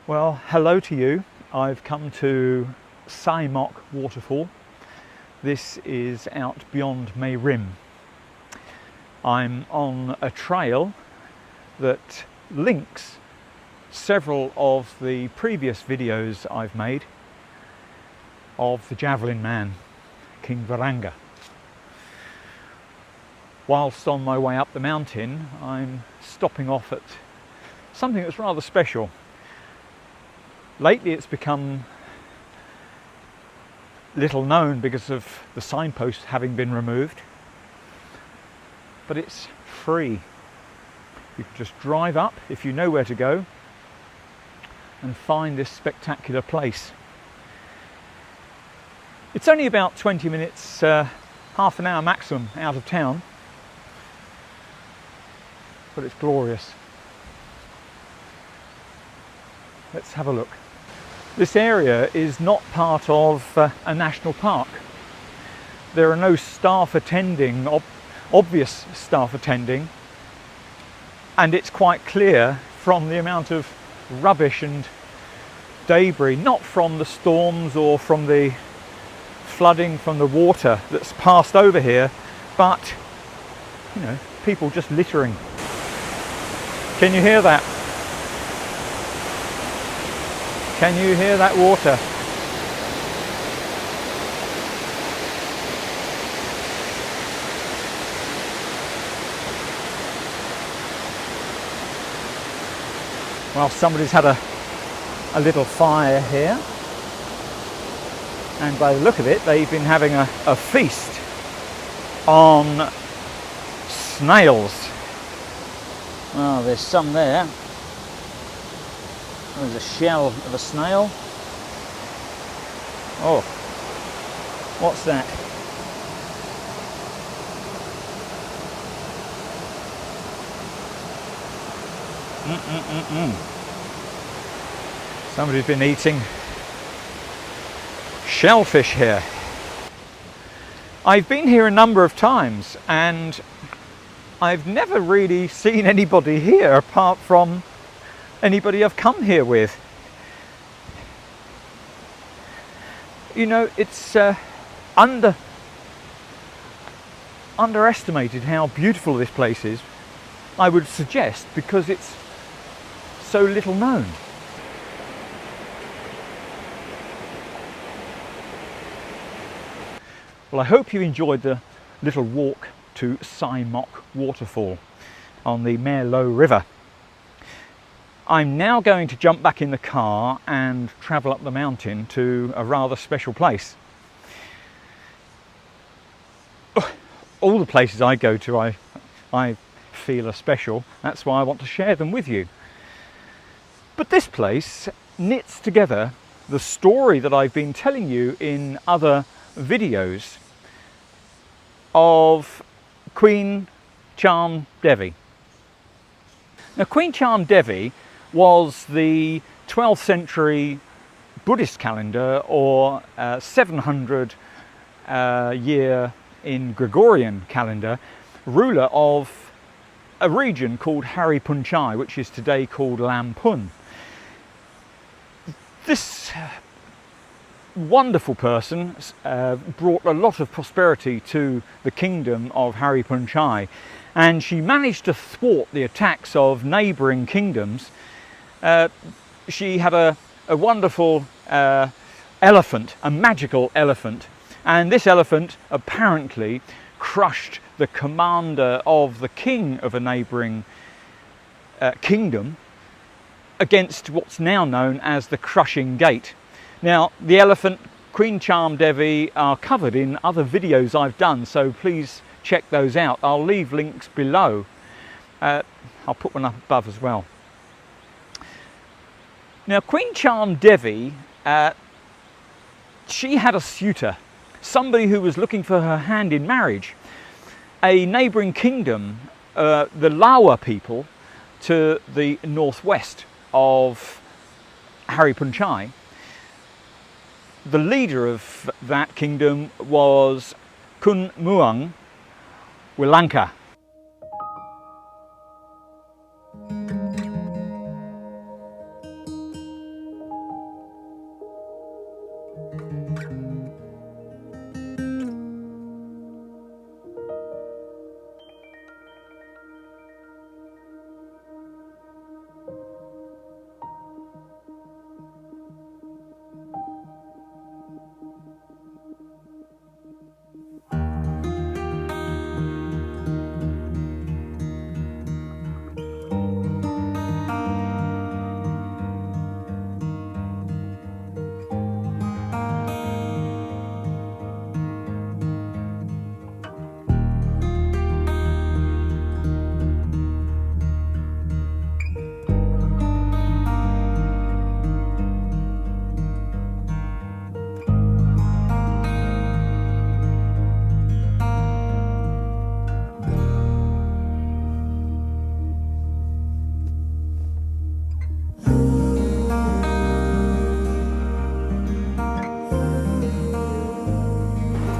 Well, hello to you. I've come to Sai Mok Waterfall. This is out beyond Mae Rim. I'm on a trail that links several of the previous videos I've made of the Javelin Man, King Varanga. Whilst on my way up the mountain, I'm stopping off at something that's rather special. Lately it's become little known because of the signpost having been removed, but it's free. You can just drive up if you know where to go and find this spectacular place. It's only about 20 minutes, half an hour maximum out of town, but it's glorious. Let's have a look. This area is not part of a national park. There are no staff attending, obvious staff attending, and it's quite clear from the amount of rubbish and debris, not from the storms or from the flooding from the water that's passed over here, but you know, people just littering. Can you hear that? Can you hear that water? Well, somebody's had a little fire here, and by the look of it, they've been having a feast on snails. Oh, there's some there. There's a shell of a snail. Oh, what's that? Somebody's been eating shellfish here. I've been here a number of times and I've never really seen anybody here apart from anybody I've come here with. You know, it's underestimated how beautiful this place is, I would suggest, because it's so little known. Well, I hope you enjoyed the little walk to Sai Mok Waterfall on the Mae Rim River. I'm now going to jump back in the car and travel up the mountain to a rather special place. All the places I go to I feel are special. That's why I want to share them with you. But this place knits together the story that I've been telling you in other videos of Queen Cham Dhevi. Now, Queen Cham Dhevi was the 12th century Buddhist calendar, or 700 year in Gregorian calendar, ruler of a region called Hariphunchai, which is today called Lampun. This wonderful person brought a lot of prosperity to the kingdom of Hariphunchai, and she managed to thwart the attacks of neighbouring kingdoms. She had a wonderful elephant, a magical elephant, and this elephant apparently crushed the commander of the king of a neighbouring kingdom against what's now known as the Crushing Gate. Now, the elephant, Queen Cham Dhevi, are covered in other videos I've done, so please check those out. I'll leave links below. I'll put one up above as well. Now, Queen Cham Dhevi, she had a suitor, somebody who was looking for her hand in marriage. A neighbouring kingdom, the LAWA people, to the northwest of Hariphunchai. The leader of that kingdom was Khun Luang Wilanka.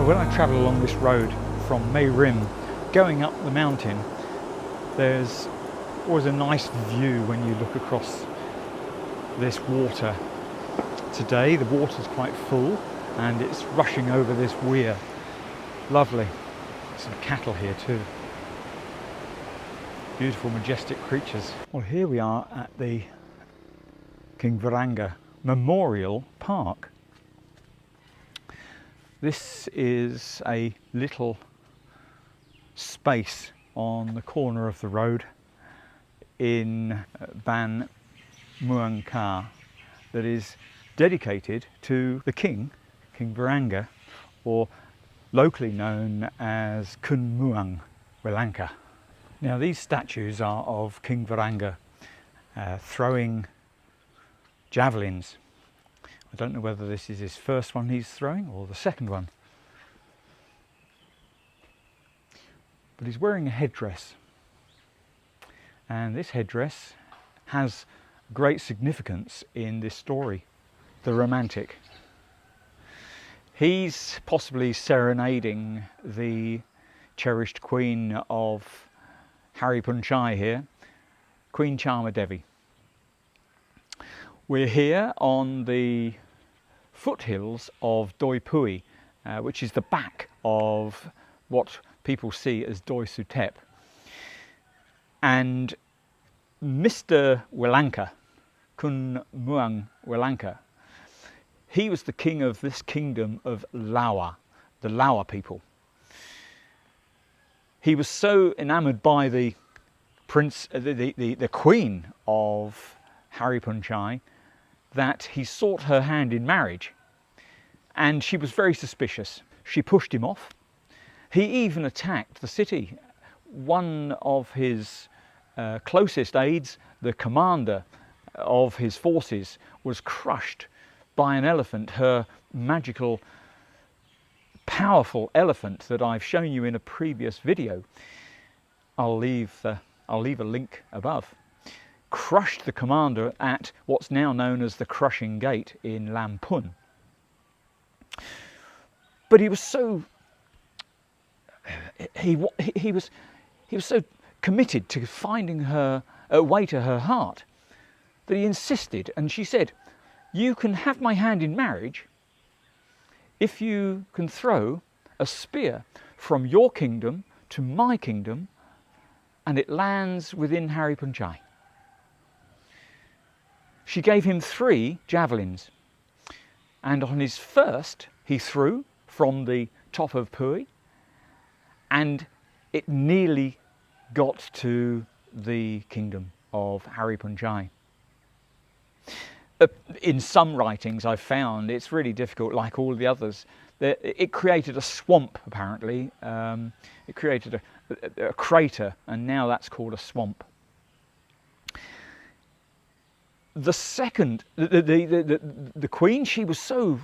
when I travel along this road from Mae Rim going up the mountain, there's always a nice view when you look across this water. Today the water's quite full and it's rushing over this weir. Lovely. Some cattle here too. Beautiful, majestic creatures. Well, here we are at the King Varanga Memorial Park. This is a little space on the corner of the road in Ban Mueang Ka that is dedicated to the King Varanga, or locally known as Khun Luang Wilanka. Now these statues are of King Varanga throwing javelins. I don't know whether this is his first one he's throwing or the second one. But he's wearing a headdress. And this headdress has great significance in this story, the romantic. He's possibly serenading the cherished queen of Hariphunchai here, Queen Cham Dhevi. We're here on the foothills of Doi Pui, which is the back of what people see as Doi Suthep. And Mr. Wilanka, Khun Luang Wilanka, he was the king of this kingdom of LAWA, the LAWA people. He was so enamoured by the queen of Hariphunchai that he sought her hand in marriage, and she was very suspicious. She pushed him off. He even attacked the city. One of his closest aides, the commander of his forces, was crushed by an elephant, her magical, powerful elephant that I've shown you in a previous video. I'll leave a link above. Crushed the commander at what's now known as the Crushing Gate in Lampun. But he was so he was so committed to finding her a way to her heart that he insisted, and she said, "You can have my hand in marriage if you can throw a spear from your kingdom to my kingdom and it lands within Hariphunchai." She gave him 3 javelins, and on his first he threw from the top of Pui, and it nearly got to the kingdom of Hariphunchai. In some writings I've found it's really difficult, like all the others. It created a swamp, apparently. It created a crater, and now that's called a swamp. The second, the queen, she was so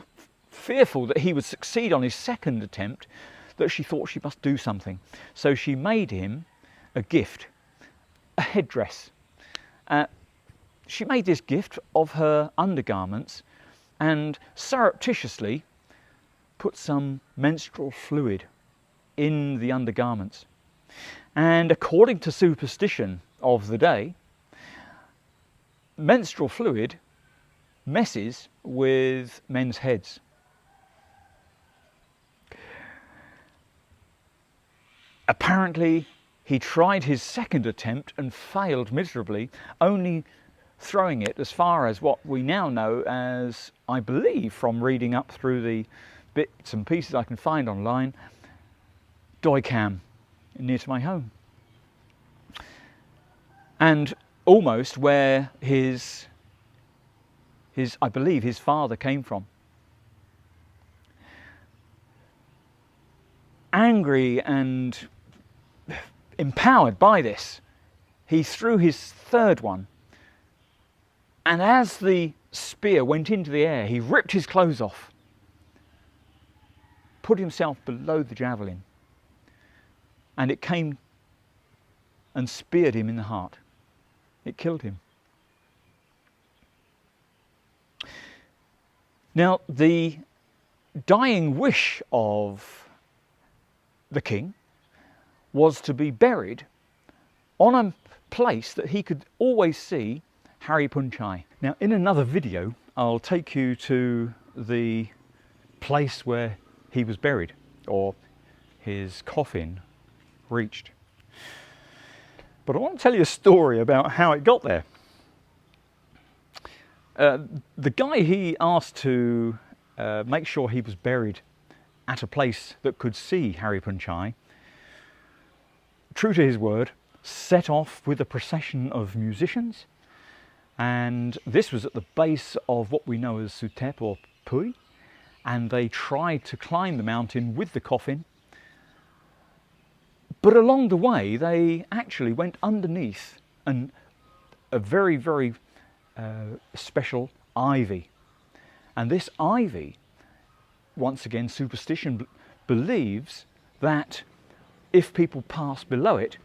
fearful that he would succeed on his second attempt that she thought she must do something. So she made him a gift, a headdress. She made this gift of her undergarments and surreptitiously put some menstrual fluid in the undergarments. And according to superstition of the day, menstrual fluid messes with men's heads. Apparently, he tried his second attempt and failed miserably, only throwing it as far as what we now know as, I believe from reading up through the bits and pieces I can find online, Doi Cam, near to my home. And almost where his I believe his father came from. Angry and empowered by this, he threw his third one, and as the spear went into the air, he ripped his clothes off, put himself below the javelin, and it came and speared him in the heart. It killed him. Now, the dying wish of the king, was to be buried on a place that he could always see Hariphunchai. Now, in another video, I'll take you to the place where he was buried, or his coffin reached. But I want to tell you a story about how it got there. The guy he asked to make sure he was buried at a place that could see Hariphunchai, true to his word, set off with a procession of musicians, and this was at the base of what we know as Suthep or Pui, and they tried to climb the mountain with the coffin, but along the way they actually went underneath a very, very special ivy, and this ivy, once again superstition believes that if people pass below it,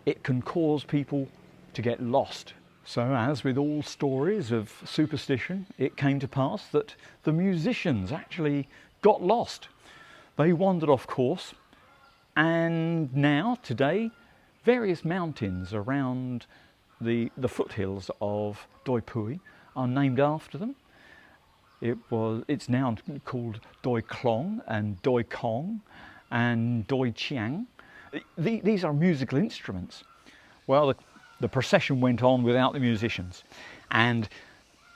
it can cause people to get lost. So, as with all stories of superstition, it came to pass that the musicians actually got lost. They wandered off course, and now, today, various mountains around the foothills of Doi Pui are named after them. It's now called Doi Klong and Doi Khong and Doi Ching. These are musical instruments. Well, the procession went on without the musicians, and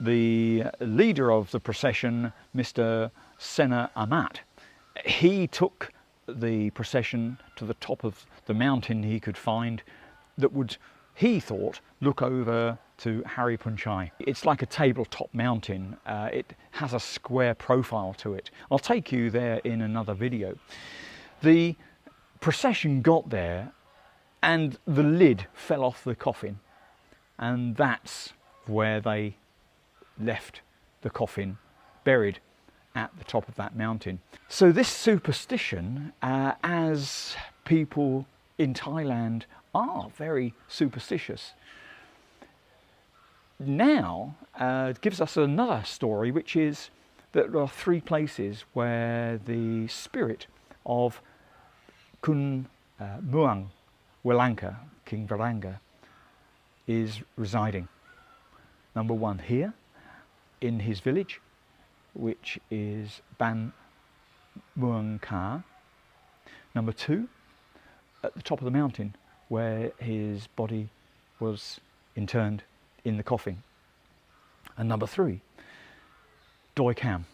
the leader of the procession, Mr. Sena Amat, he took the procession to the top of the mountain he could find that would, he thought, look over to Hariphunchai. It's like a tabletop mountain. It has a square profile to it. I'll take you there in another video. The procession got there and the lid fell off the coffin, and that's where they left the coffin buried at the top of that mountain. So this superstition, as people in Thailand are very superstitious, now gives us another story, which is that there are three places where the spirit of Khun Luang Wilanka, King Varanga, is residing. Number one, here in his village, which is Ban Mueang Ka. Number two, at the top of the mountain where his body was interned in the coffin. And number three, Doi Ching,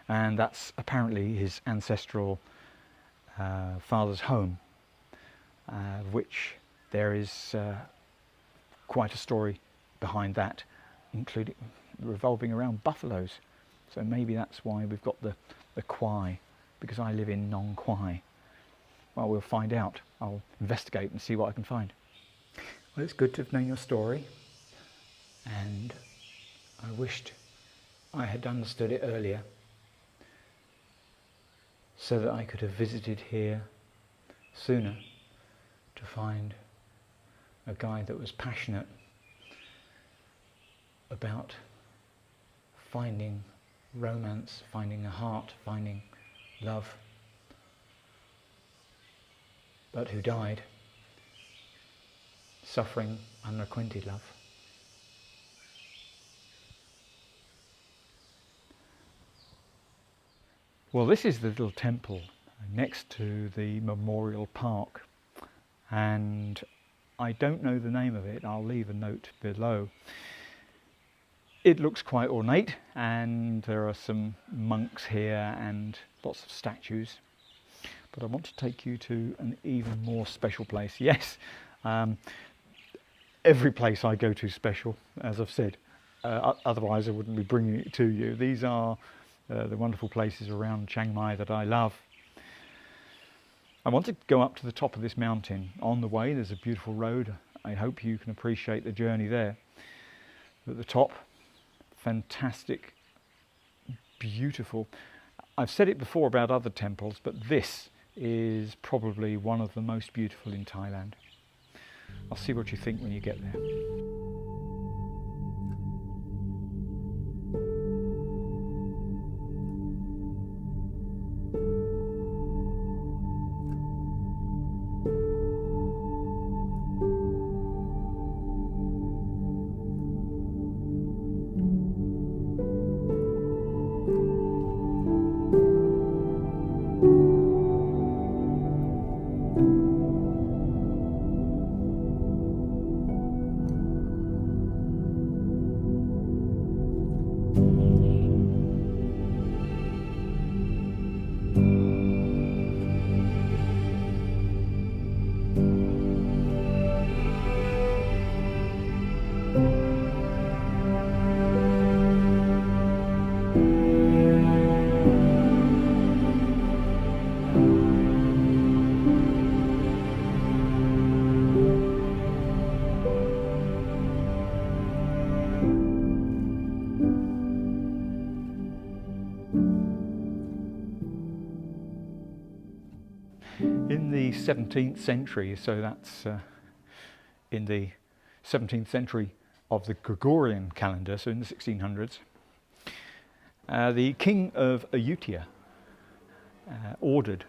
and that's apparently his ancestral father's home, which there is quite a story behind that, including revolving around buffaloes. So maybe that's why we've got the Kwai, because I live in Nong Kwai. Well, we'll find out. I'll investigate and see what I can find. Well, it's good to have known your story, and I wished I had understood it earlier so that I could have visited here sooner to find a guide that was passionate about finding romance, finding a heart, finding love, but who died suffering unrequited love. Well, this is the little temple next to the memorial park, and I don't know the name of it. I'll leave a note below. It looks quite ornate, and there are some monks here and lots of statues. But I want to take you to an even more special place. Yes, every place I go to is special, as I've said. Otherwise I wouldn't be bringing it to you. These are the wonderful places around Chiang Mai that I love. I want to go up to the top of this mountain. On the way there's a beautiful road. I hope you can appreciate the journey there. At the top, fantastic, beautiful. I've said it before about other temples, but this is probably one of the most beautiful in Thailand. I'll see what you think when you get there. 17th century, so that's in the 17th century of the Gregorian calendar, so in the 1600s, the king of Ayutthaya ordered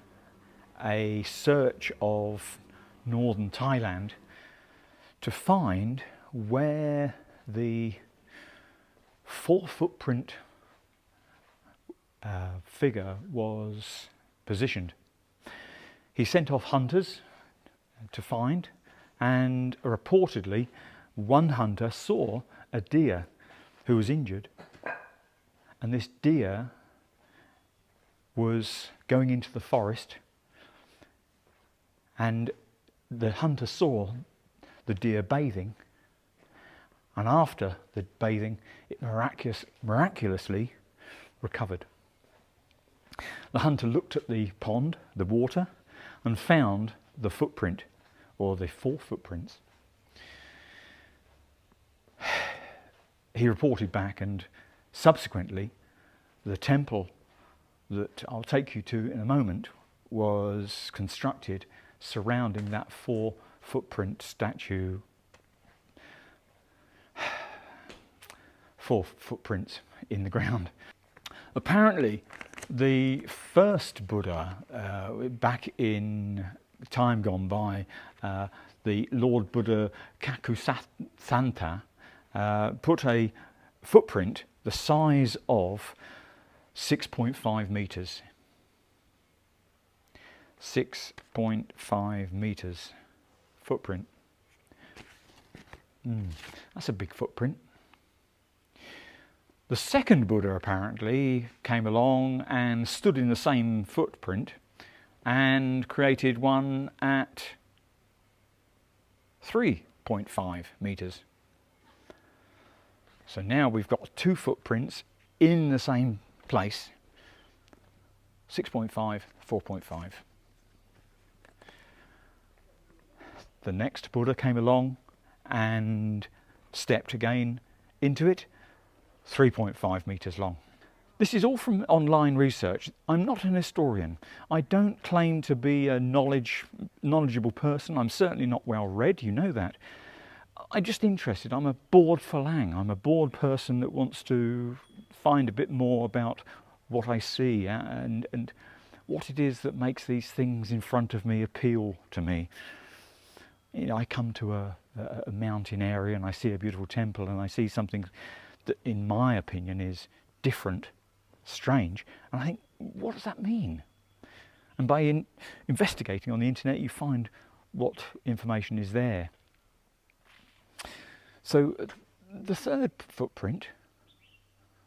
a search of northern Thailand to find where the 4-footprint figure was positioned. He sent off hunters to find, and reportedly one hunter saw a deer who was injured, and this deer was going into the forest, and the hunter saw the deer bathing, and after the bathing it miraculously recovered. The hunter looked at the pond, the water, and found the footprint, or the 4 footprints. He reported back, and subsequently the temple that I'll take you to in a moment was constructed surrounding that 4 footprint statue, 4 footprints in the ground. Apparently the first Buddha, back in time gone by, the Lord Buddha Kakusantha, put a footprint the size of 6.5 meters. 6.5 meters footprint. That's a big footprint. The second Buddha apparently came along and stood in the same footprint and created one at 3.5 meters. So now we've got 2 footprints in the same place, 6.5, 4.5. The next Buddha came along and stepped again into it, 3.5 meters long. This is all from online research. I'm not an historian. I don't claim to be a knowledgeable person. I'm certainly not well read, you know that. I'm just interested. I'm a bored phalang. I'm a bored person that wants to find a bit more about what I see and what it is that makes these things in front of me appeal to me. You know, I come to a mountain area and I see a beautiful temple and I see something that in my opinion is different, strange, and I think, what does that mean? And by investigating on the internet you find what information is there. So the third footprint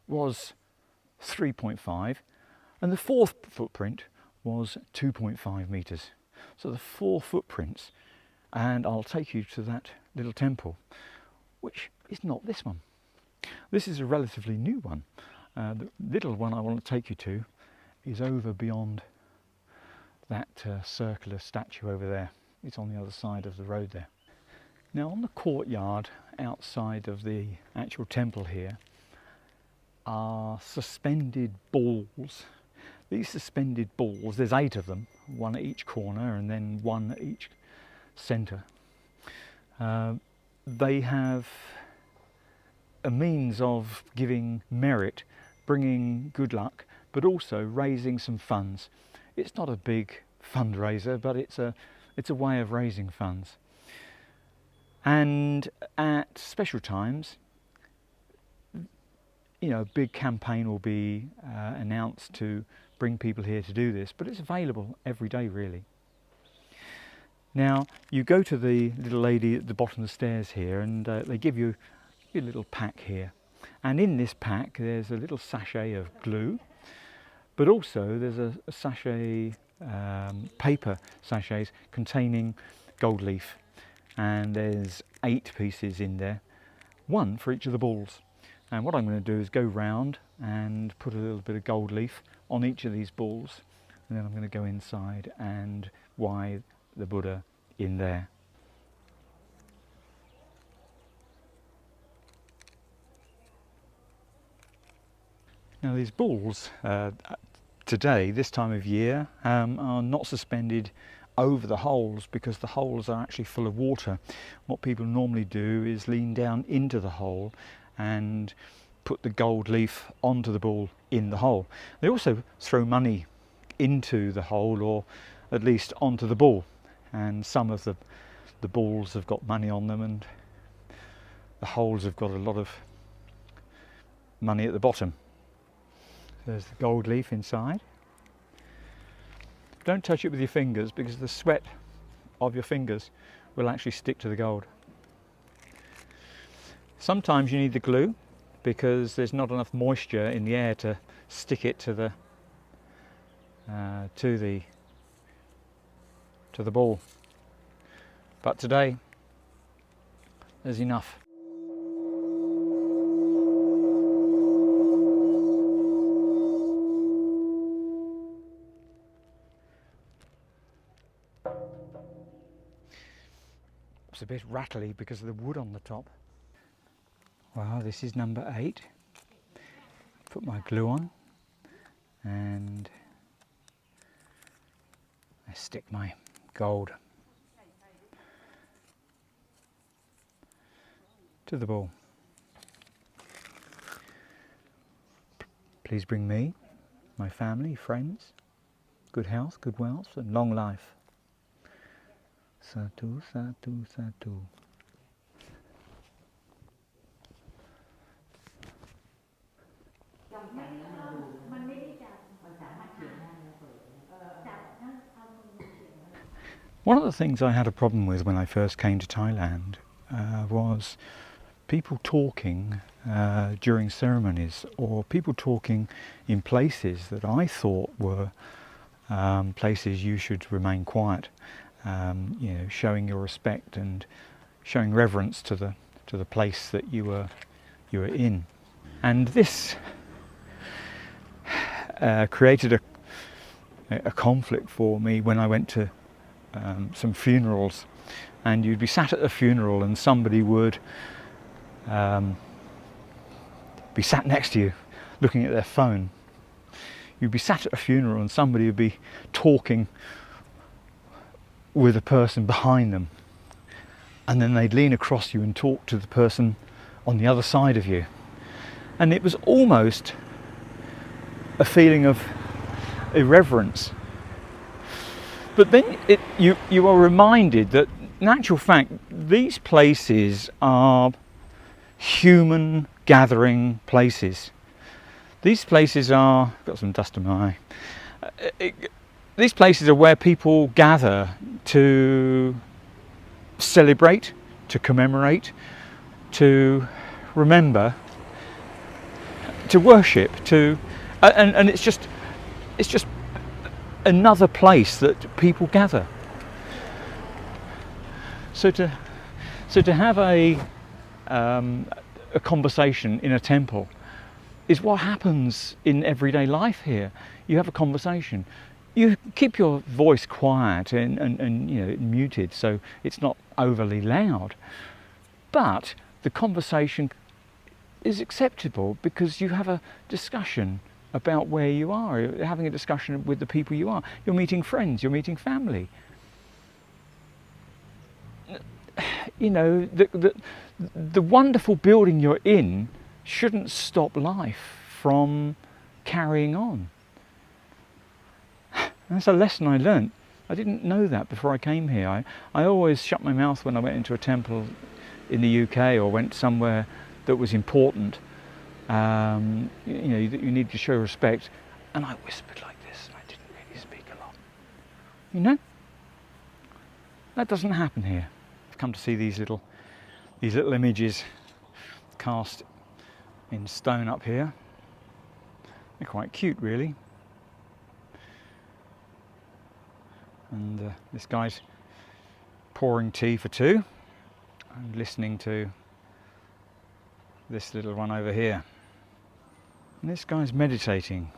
was 3.5 and the 4th footprint was 2.5 meters. So the 4 footprints, and I'll take you to that little temple, which is not this one. This is a relatively new one. The little one I want to take you to is over beyond that circular statue over there. It's on the other side of the road there. Now on the courtyard outside of the actual temple here are suspended balls. These suspended balls, there's 8 of them, 1 at each corner and then 1 at each centre. They have a means of giving merit, bringing good luck, but also raising some funds. It's not a big fundraiser, but it's a way of raising funds. And at special times, you know, a big campaign will be announced to bring people here to do this, but it's available every day really. Now you go to the little lady at the bottom of the stairs here and they give you a little pack here, and in this pack there's a little sachet of glue, but also there's a sachet, paper sachets containing gold leaf, and there's 8 pieces in there, 1 for each of the balls. And what I'm going to do is go round and put a little bit of gold leaf on each of these balls, and then I'm going to go inside and wire the Buddha in there. Now these balls today, this time of year, are not suspended over the holes because the holes are actually full of water. What people normally do is lean down into the hole and put the gold leaf onto the ball in the hole. They also throw money into the hole, or at least onto the ball, and some of the balls have got money on them and the holes have got a lot of money at the bottom. There's the gold leaf inside. Don't touch it with your fingers because the sweat of your fingers will actually stick to the gold. Sometimes you need the glue because there's not enough moisture in the air to stick it to the ball. But today there's enough. It's a bit rattly because of the wood on the top. Wow, this is number 8. Put my glue on and I stick my gold to the ball. Please bring me, my family, friends, good health, good wealth and long life. Satu, satu, satu. One of the things I had a problem with when I first came to Thailand was people talking during ceremonies, or people talking in places that I thought were places you should remain quiet. You know, showing your respect and showing reverence to the place that you were in, and this created a conflict for me when I went to some funerals, and you'd be sat at a funeral and somebody would be sat next to you looking at their phone. You'd be sat at a funeral and somebody would be talking with a person behind them, and then they'd lean across you and talk to the person on the other side of you, and it was almost a feeling of irreverence. But then you are reminded that in actual fact these places are human gathering places. These places are, got some dust in my eye, these places are where people gather to celebrate, to commemorate, to remember, to worship, and it's just another place that people gather. So to have a conversation in a temple is what happens in everyday life here. You have a conversation. You keep your voice quiet and you know, muted so it's not overly loud, but the conversation is acceptable because you have a discussion about where you are. You're having a discussion with the people you are. You're meeting friends, you're meeting family. You know, the wonderful building you're in shouldn't stop life from carrying on. That's a lesson I learnt. I didn't know that before I came here. I always shut my mouth when I went into a temple in the UK or went somewhere that was important. You know, that you need to show respect, and I whispered like this, and I didn't really speak a lot. You know, that doesn't happen here. I've come to see these little images cast in stone up here. They're quite cute, really. And this guy's pouring tea for two and listening to this little one over here. And this guy's meditating,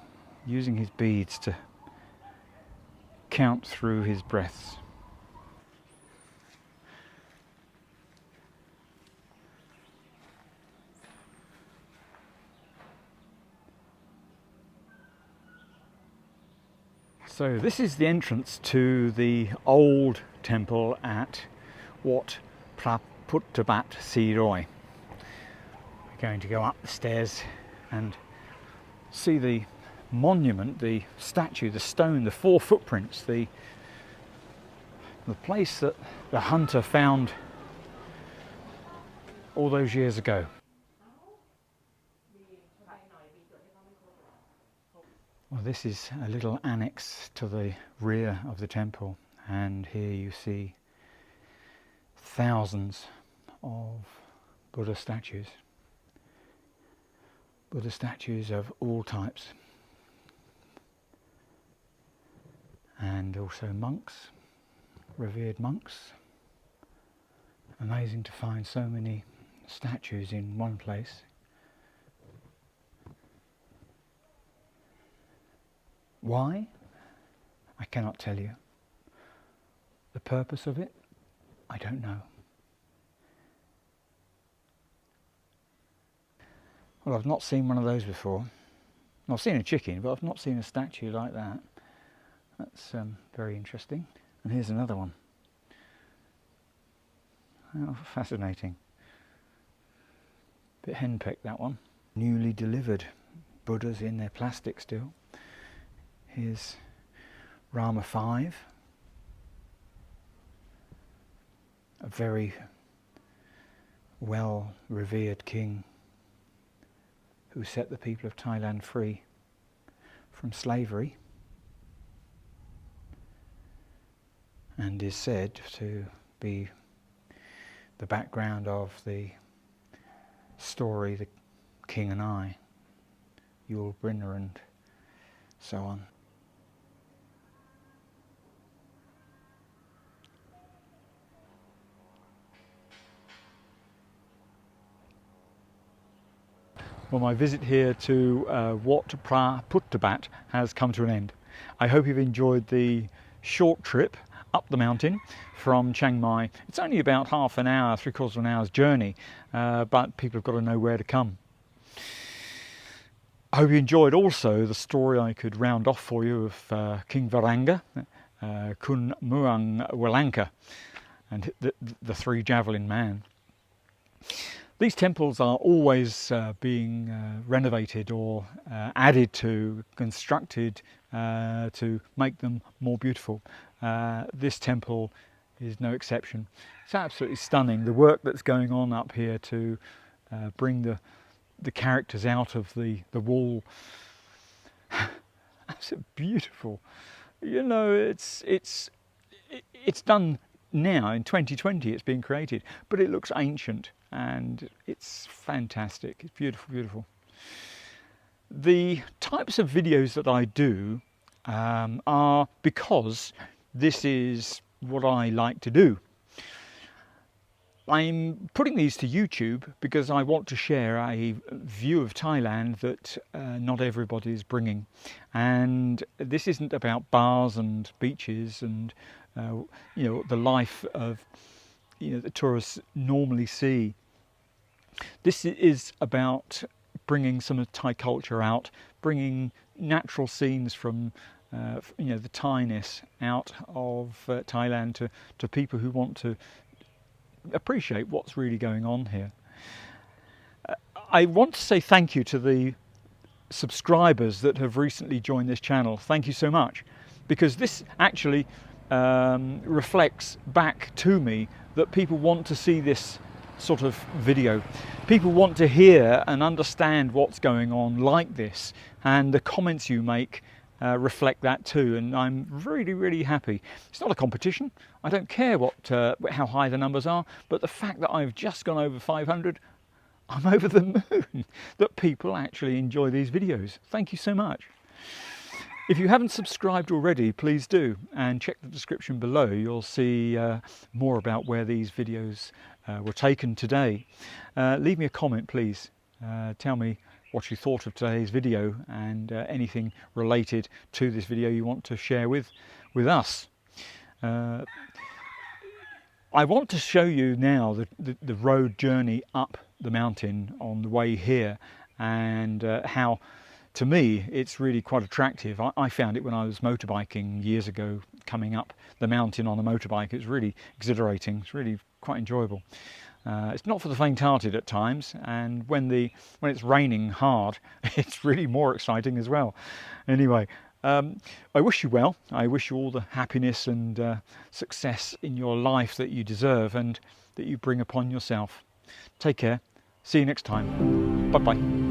using his beads to count through his breaths. So this is the entrance to the old temple at Wat Phra Phutthabat We're going to go up the stairs and see the monument, the statue, the stone, the 4 footprints, the place that the hunter found all those years ago. Well, this is a little annex to the rear of the temple, and here you see thousands of Buddha statues of all types, and also monks, revered monks. Amazing to find so many statues in one place. Why? I cannot tell you. The purpose of it? I don't know. Well, I've not seen one of those before. I've seen a chicken, but I've not seen a statue like that. That's very interesting. And here's another one. Oh, fascinating. Bit henpecked, that one. Newly delivered Buddhas in their plastic still. Here's Rama V, a very well revered king who set the people of Thailand free from slavery, and is said to be the background of the story The King and I, Yul Brynner and so on. Well, my visit here to Wat Phra Phutthabat has come to an end. I hope you've enjoyed the short trip up the mountain from Chiang Mai. It's only about half an hour, 3/4 of an hour's journey, but people have got to know where to come. I hope you enjoyed also the story I could round off for you of King Varanga, Khun Luang Wilanka, and the 3 javelin man. These temples are always being renovated or added to, constructed to make them more beautiful. This temple is no exception. It's absolutely stunning. The work that's going on up here to bring the characters out of the wall. That's beautiful. You know, it's done now in 2020. It's being created, but it looks ancient. And it's fantastic. It's beautiful, beautiful. The types of videos that I do are because this is what I like to do. I'm putting these to YouTube because I want to share a view of Thailand that not everybody is bringing. And this isn't about bars and beaches and you know, the life of the tourists normally see. This is about bringing some of Thai culture out, bringing natural scenes from the Thainess out of Thailand to people who want to appreciate what's really going on here. I want to say thank you to the subscribers that have recently joined this channel. Thank you so much, because this actually reflects back to me that people want to see this sort of video. People want to hear and understand what's going on like this, and the comments you make reflect that too, and I'm really, really happy. It's not a competition. I don't care how high the numbers are, but the fact that I've just gone over 500, I'm over the moon that people actually enjoy these videos. Thank you so much. If you haven't subscribed already, please do, and check the description below. You'll see more about where these videos were taken today. Leave me a comment, please. Tell me what you thought of today's video and anything related to this video you want to share with us. I want to show you now the road journey up the mountain on the way here, and how to me, it's really quite attractive. I found it when I was motorbiking years ago, coming up the mountain on a motorbike. It's really exhilarating. It's really quite enjoyable. It's not for the faint-hearted at times, and when it's raining hard, it's really more exciting as well. Anyway, I wish you well. I wish you all the happiness and success in your life that you deserve and that you bring upon yourself. Take care. See you next time. Bye-bye.